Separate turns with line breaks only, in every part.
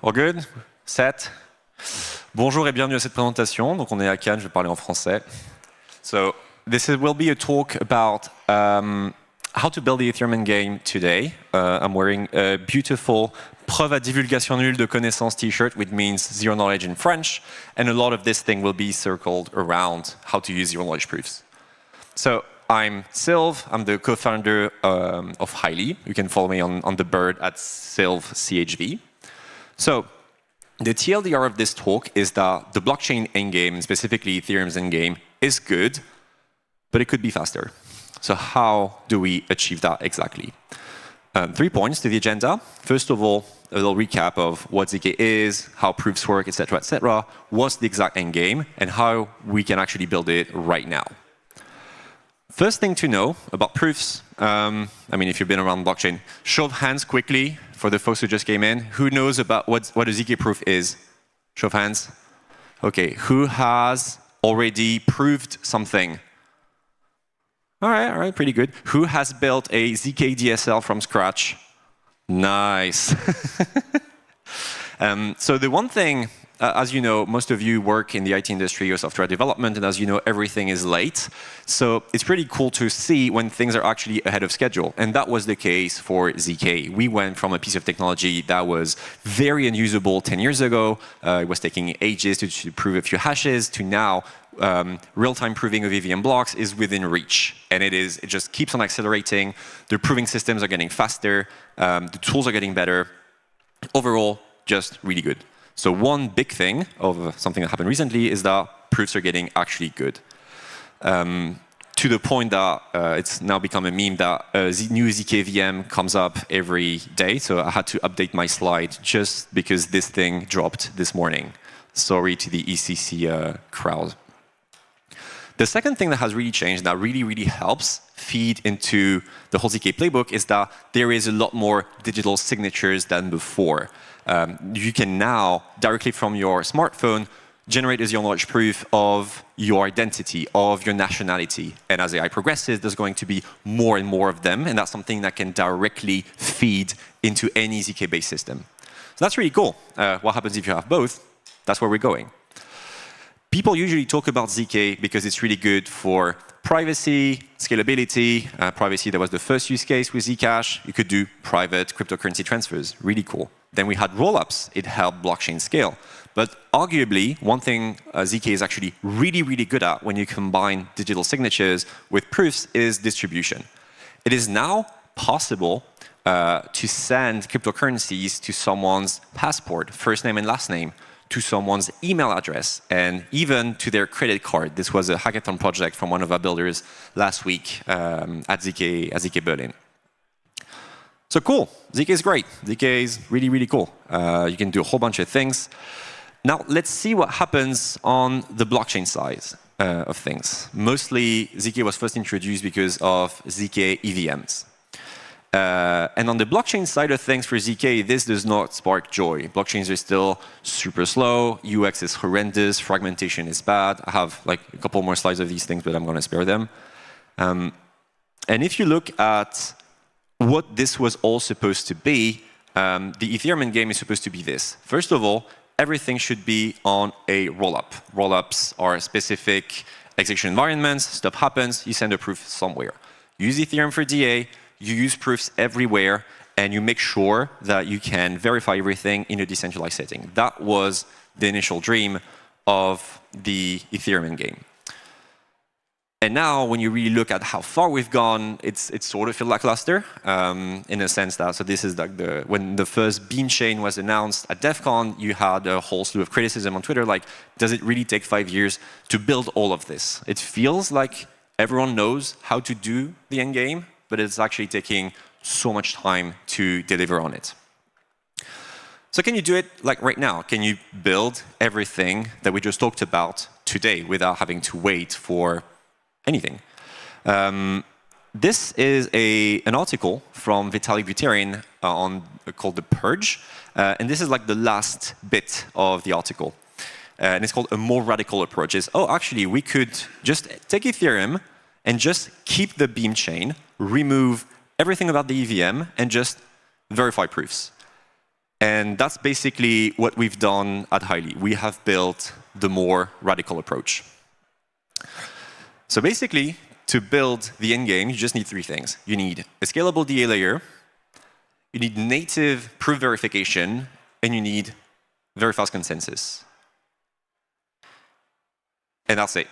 All good? Set? Bonjour et bienvenue à cette présentation. Donc on est à Cannes, je vais parler en français. So will be a talk about how to build the Ethereum game today. I'm wearing a beautiful preuve à divulgation nulle de connaissances t-shirt, which means zero knowledge in French. And a lot of this thing will be circled around how to use zero knowledge proofs. So I'm Sylve, I'm the co-founder of Highly. You can follow me on the bird at Sylve Chevet. So the TLDR of this talk is that the blockchain endgame, specifically Ethereum's endgame, is good, but it could be faster. So how do we achieve that exactly? 3 points to the agenda. First of all, a little recap of what ZK is, how proofs work, etc., what's the exact endgame, and how we can actually build it right now. First thing to know about proofs, if you've been around blockchain, show of hands quickly for the folks who just came in. Who knows about what a ZK proof is? Show of hands. Okay, who has already proved something? All right, pretty good. Who has built a ZK DSL from scratch? Nice. So the one thing, as you know, most of you work in the IT industry or software development, and as you know, everything is late. So it's pretty cool to see when things are actually ahead of schedule. And that was the case for ZK. We went from a piece of technology that was very unusable 10 years ago. It was taking ages to prove a few hashes, to now real-time proving of EVM blocks is within reach. And it just keeps on accelerating. The proving systems are getting faster. The tools are getting better. Overall, just really good. So one big thing of something that happened recently is that proofs are getting actually good. To the point that it's now become a meme that a new ZK VM comes up every day. So I had to update my slide just because this thing dropped this morning. Sorry to the ECC crowd. The second thing that has really changed, that really helps feed into the whole ZK playbook, is that there is a lot more digital signatures than before. You can now, directly from your smartphone, generate a zero-knowledge proof of your identity, of your nationality. And as AI progresses, there's going to be more and more of them, and that's something that can directly feed into any ZK-based system. So that's really cool. What happens if you have both? That's where we're going. People usually talk about ZK because it's really good for privacy, scalability. Privacy, that was the first use case with Zcash. You could do private cryptocurrency transfers, really cool. Then we had rollups. It helped blockchain scale. But arguably, one thing ZK is actually really good at when you combine digital signatures with proofs is distribution. It is now possible to send cryptocurrencies to someone's passport, first name and last name, to someone's email address, and even to their credit card. This was a hackathon project from one of our builders last week at ZK Berlin. So cool, ZK is great. ZK is really cool. You can do a whole bunch of things. Now let's see what happens on the blockchain side of things. Mostly ZK was first introduced because of ZK EVMs. And on the blockchain side of things for ZK, this does not spark joy. Blockchains are still super slow, UX is horrendous, fragmentation is bad. I have like a couple more slides of these things, but I'm going to spare them. And if you look at what this was all supposed to be, the Ethereum endgame is supposed to be this. First of all, everything should be on a rollup. Rollups are specific execution environments. Stuff happens, you send a proof somewhere. Use Ethereum for DA. You use proofs everywhere, and you make sure that you can verify everything in a decentralized setting. That was the initial dream of the Ethereum endgame. And now, when you really look at how far we've gone, it's sort of feel lackluster, in a sense that, so this is like when the first Beam chain was announced at DEF CON, you had a whole slew of criticism on Twitter, like, does it really take 5 years to build all of this? It feels like everyone knows how to do the endgame, but it's actually taking so much time to deliver on it. So can you do it like right now? Can you build everything that we just talked about today without having to wait for anything? This is an article from Vitalik Buterin called The Purge, and this is like the last bit of the article. And it's called A More Radical Approach. Actually, we could just take Ethereum and just keep the Beam chain, remove everything about the EVM, and just verify proofs. And that's basically what we've done at Highly. We have built the more radical approach. So basically, to build the endgame, you just need three things. You need a scalable DA layer, you need native proof verification, and you need very fast consensus. And that's it.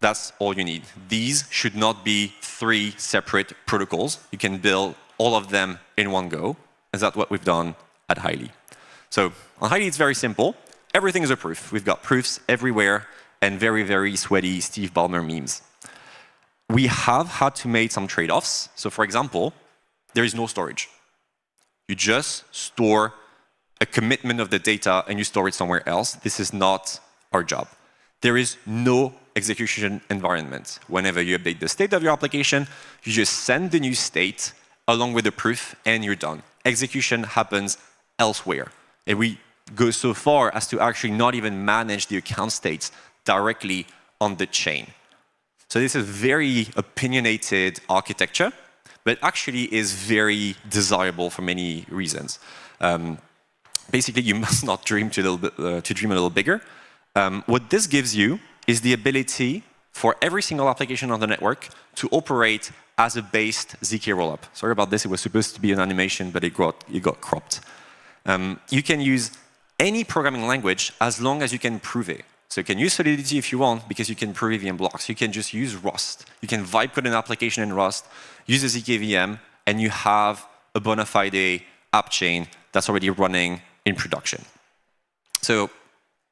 That's all you need. These should not be three separate protocols. You can build all of them in one go, and that's what we've done at Highly. So on Highly, it's very simple. Everything is a proof. We've got proofs everywhere and very, very sweaty Steve Ballmer memes. We have had to make some trade-offs. So for example, there is no storage. You just store a commitment of the data and you store it somewhere else. This is not our job. There is no execution environment. Whenever you update the state of your application, you just send the new state along with the proof and you're done. Execution happens elsewhere. And we go so far as to actually not even manage the account states directly on the chain. So this is very opinionated architecture, but actually is very desirable for many reasons. Basically, you must not dream to dream a little bigger. What this gives you is the ability for every single application on the network to operate as a based ZK rollup. Sorry about this, it was supposed to be an animation, but it got cropped. You can use any programming language as long as you can prove it. So you can use Solidity if you want, because you can prove VM blocks. You can just use Rust. You can vibe code an application in Rust, use a ZK VM, and you have a bona fide app chain that's already running in production. So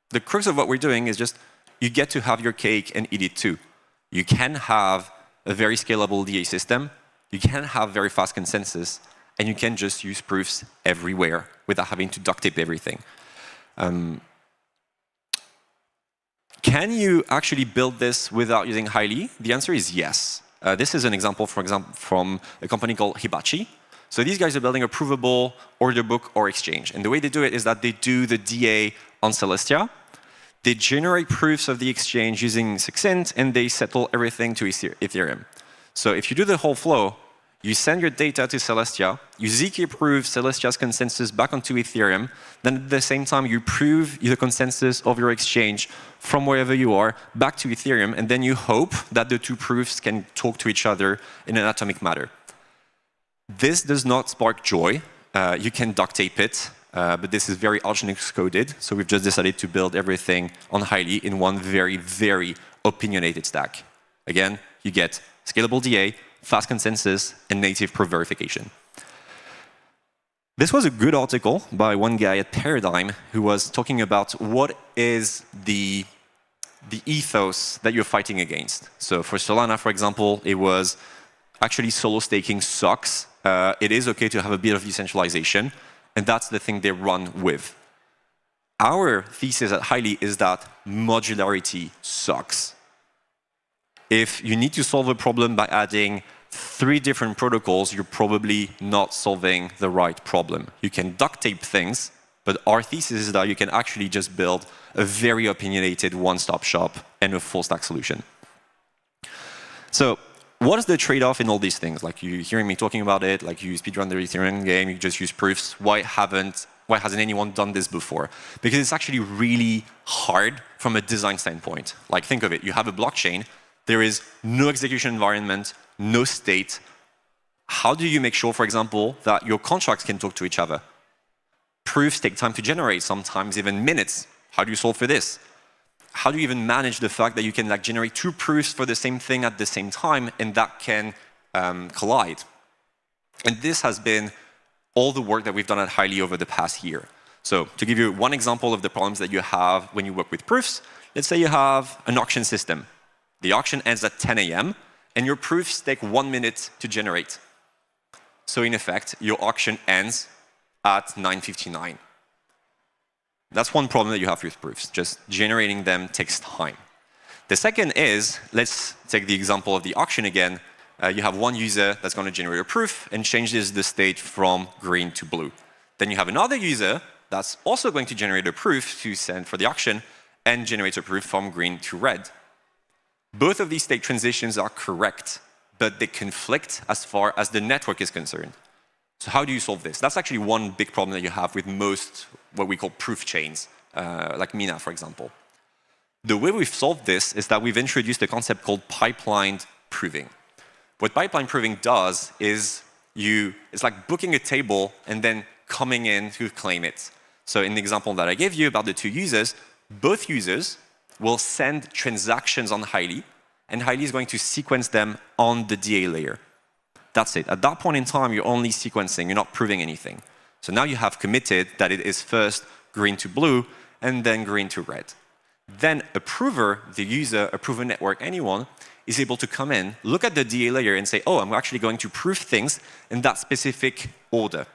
the crux of what we're doing is just you get to have your cake and eat it too. You can have a very scalable DA system, you can have very fast consensus, and you can just use proofs everywhere without having to duct tape everything. Can you actually build this without using Highly? The answer is yes. This is an example, for example, from a company called Hibachi. So these guys are building a provable order book or exchange. And the way they do it is that they do the DA on Celestia. They generate proofs of the exchange using succinct, and they settle everything to Ethereum. So if you do the whole flow, you send your data to Celestia, you ZK prove Celestia's consensus back onto Ethereum, then at the same time you prove the consensus of your exchange from wherever you are back to Ethereum, and then you hope that the two proofs can talk to each other in an atomic matter. This does not spark joy. You can duct tape it, but this is very Arginix coded, so we've just decided to build everything on Highly in one very, very opinionated stack. Again, you get scalable DA, fast consensus, and native proof verification. This was a good article by one guy at Paradigm who was talking about what is the ethos that you're fighting against. So for Solana, for example, it was actually solo staking sucks. It is okay to have a bit of decentralization, and that's the thing they run with. Our thesis at Highly is that modularity sucks. If you need to solve a problem by adding 3 different protocols, you're probably not solving the right problem. You can duct tape things, but our thesis is that you can actually just build a very opinionated one-stop shop and a full-stack solution. So what is the trade-off in all these things? Like you're hearing me talking about it, like you speedrun the Ethereum game, you just use proofs. Why hasn't anyone done this before? Because it's actually really hard from a design standpoint. Like think of it, you have a blockchain, there is no execution environment, no state. How do you make sure, for example, that your contracts can talk to each other? Proofs take time to generate, sometimes even minutes. How do you solve for this? How do you even manage the fact that you can generate 2 proofs for the same thing at the same time, and that can collide? And this has been all the work that we've done at Highly over the past year. So to give you one example of the problems that you have when you work with proofs, let's say you have an auction system. The auction ends at 10 a.m., and your proofs take 1 minute to generate. So in effect, your auction ends at 9:59. That's one problem that you have with proofs. Just generating them takes time. The second is, let's take the example of the auction again. You have one user that's going to generate a proof and changes the state from green to blue. Then you have another user that's also going to generate a proof to send for the auction and generates a proof from green to red. Both of these state transitions are correct, but they conflict as far as the network is concerned. So how do you solve this? That's actually one big problem that you have with most what we call proof chains, like Mina, for example. The way we've solved this is that we've introduced a concept called pipelined proving. What pipeline proving does is it's like booking a table and then coming in to claim it. So in the example that I gave you about the two users, both users will send transactions on Highly, and Highly is going to sequence them on the DA layer. That's it. At that point in time, you're only sequencing, you're not proving anything. So now you have committed that it is first green to blue, and then green to red. Then a prover, the user, a prover network, anyone, is able to come in, look at the DA layer and say, oh, I'm actually going to prove things in that specific order.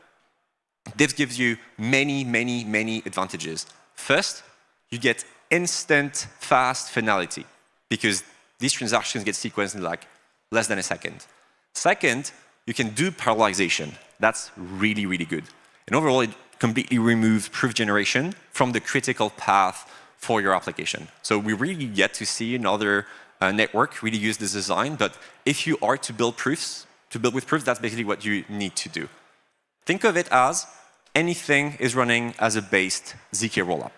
This gives you many, many, many advantages. First, you get instant, fast finality, because these transactions get sequenced in like less than a second. Second, you can do parallelization. That's really, really good. And overall, it completely removes proof generation from the critical path for your application. So we really yet to see another network really use this design, but if you are to build proofs, to build with proofs, that's basically what you need to do. Think of it as anything is running as a based ZK rollup.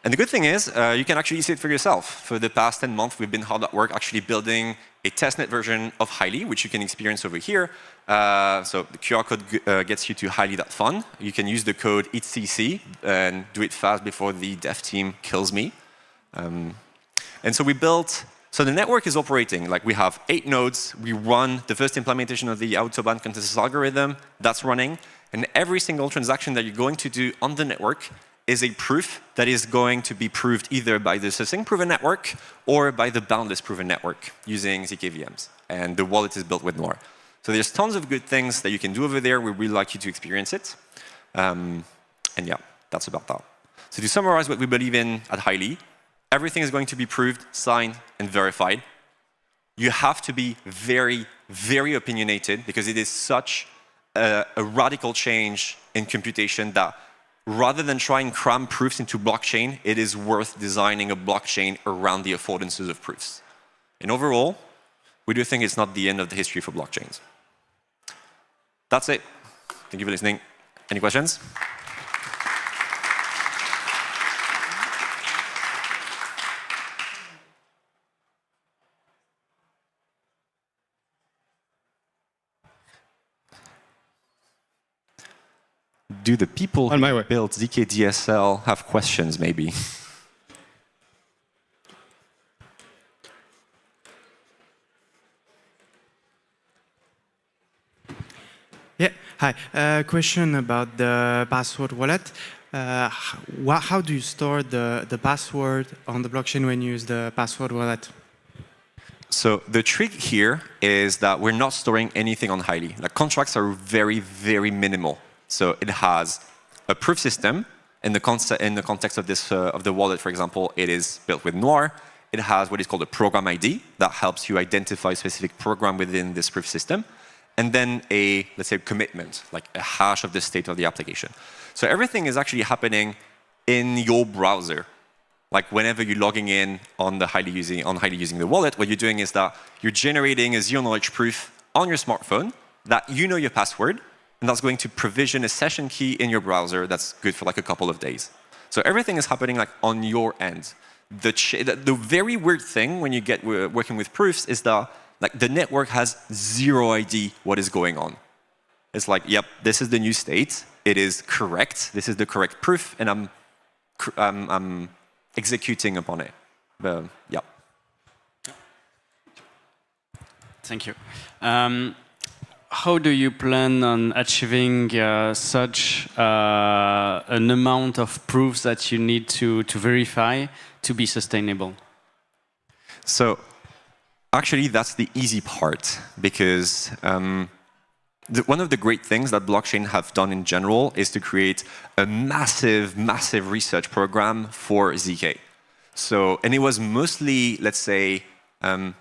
And the good thing is, you can actually see it for yourself. For the past 10 months, we've been hard at work actually building a testnet version of Highly, which you can experience over here. So the QR code gets you to highly.fun. You can use the code ETCC and do it fast before the dev team kills me. And so we built, so the network is operating, like we have 8 nodes, we run the first implementation of the Autobahn consensus algorithm, that's running, and every single transaction that you're going to do on the network is a proof that is going to be proved either by the succinct proven network or by the boundless proven network using ZKVMs. And the wallet is built with Noir. So there's tons of good things that you can do over there. We'd really like you to experience it. And yeah, that's about that. So to summarize what we believe in at Highly, everything is going to be proved, signed, and verified. You have to be very, very opinionated because it is such a radical change in computation that rather than try and cram proofs into blockchain, it is worth designing a blockchain around the affordances of proofs. And overall, we do think it's not the end of the history for blockchains. That's it. Thank you for listening. Any questions? Do the people who built ZKDSL have questions, maybe?
Yeah, hi. Question about the password wallet. How do you store the password on the blockchain when you use the password wallet?
So the trick here is that we're not storing anything on Highly. Like contracts are very, very minimal. So it has a proof system. In the context of this of the wallet, for example, it is built with Noir. It has what is called a program ID that helps you identify a specific program within this proof system. And then a, let's say, commitment, like a hash of the state of the application. So everything is actually happening in your browser. Like whenever you're logging in on Highly using the wallet, what you're doing is that you're generating a zero-knowledge proof on your smartphone that you know your password, and that's going to provision a session key in your browser that's good for like a couple of days. So everything is happening like on your end. The very weird thing when you get working with proofs is that like the network has zero idea what is going on. It's like, yep, this is the new state. It is correct. This is the correct proof, and I'm executing upon it. Yeah.
Thank you. How do you plan on achieving such an amount of proofs that you need to verify to be sustainable?
So actually, that's the easy part, because one of the great things that blockchain have done in general is to create a massive, massive research program for ZK. So, and it was mostly, let's say, it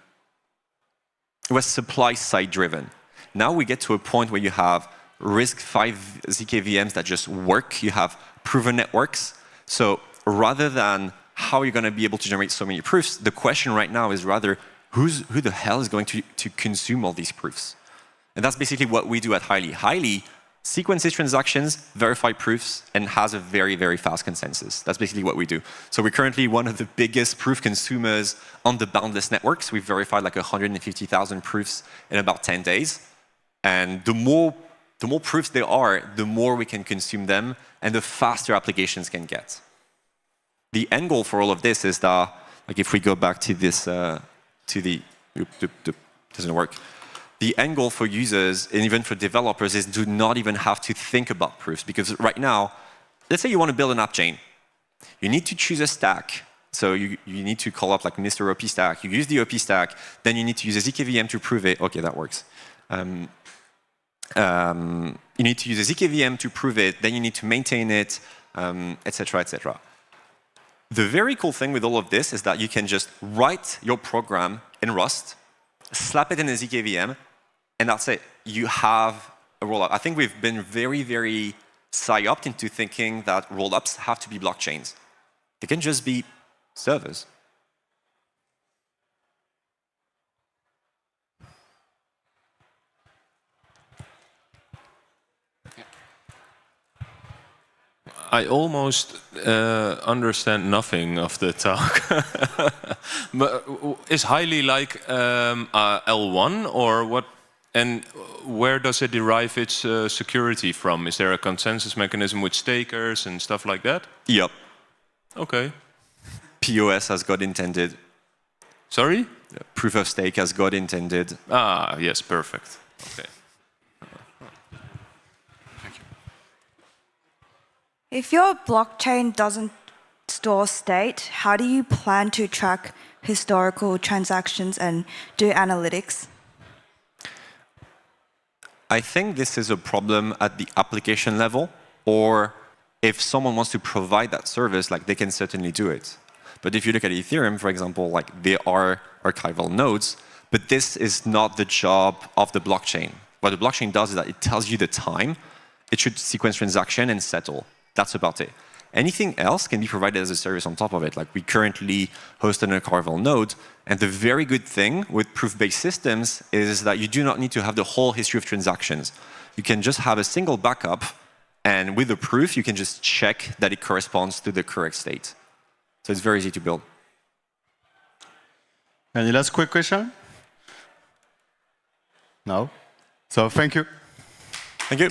was supply side driven. Now we get to a point where you have RISC-V ZK VMs that just work. You have proven networks. So rather than how you're going to be able to generate so many proofs, the question right now is rather, who the hell is going to consume all these proofs? And that's basically what we do at Highly. Highly sequences transactions, verify proofs, and has a very, very fast consensus. That's basically what we do. So we're currently one of the biggest proof consumers on the boundless networks. We've verified like 150,000 proofs in about 10 days. And the more proofs there are, the more we can consume them, and the faster applications can get. The end goal for all of this is that, like if we go back to this, doesn't work. The end goal for users, and even for developers, is to not even have to think about proofs. Because right now, let's say you want to build an app chain. You need to choose a stack. So you need to call up like Mr. OP stack. You use the OP stack, then you need to use a ZKVM to prove it. OK, that works. You need to use a ZKVM to prove it, then you need to maintain it, et cetera, et cetera. The very cool thing with all of this is that you can just write your program in Rust, slap it in a ZKVM, and that's it. You have a rollup. I think we've been very, very psyoped into thinking that rollups have to be blockchains. They can just be servers.
I almost understand nothing of the talk. But is Highly like L1 or what? And where does it derive its security from? Is there a consensus mechanism with stakers and stuff like that?
Yep.
Okay.
POS as God intended.
Sorry?
Proof of stake as God intended.
Ah, yes, perfect. Okay.
If your blockchain doesn't store state, how do you plan to track historical transactions and do analytics?
I think this is a problem at the application level, or if someone wants to provide that service, like they can certainly do it. But if you look at Ethereum, for example, like there are archival nodes, but this is not the job of the blockchain. What the blockchain does is that it tells you the time. It should sequence transaction and settle. That's about it. Anything else can be provided as a service on top of it. Like we currently host an archival node, and the very good thing with proof-based systems is that you do not need to have the whole history of transactions. You can just have a single backup, and with the proof, you can just check that it corresponds to the correct state. So it's very easy to build.
Any last quick question? No? So thank you.
Thank you.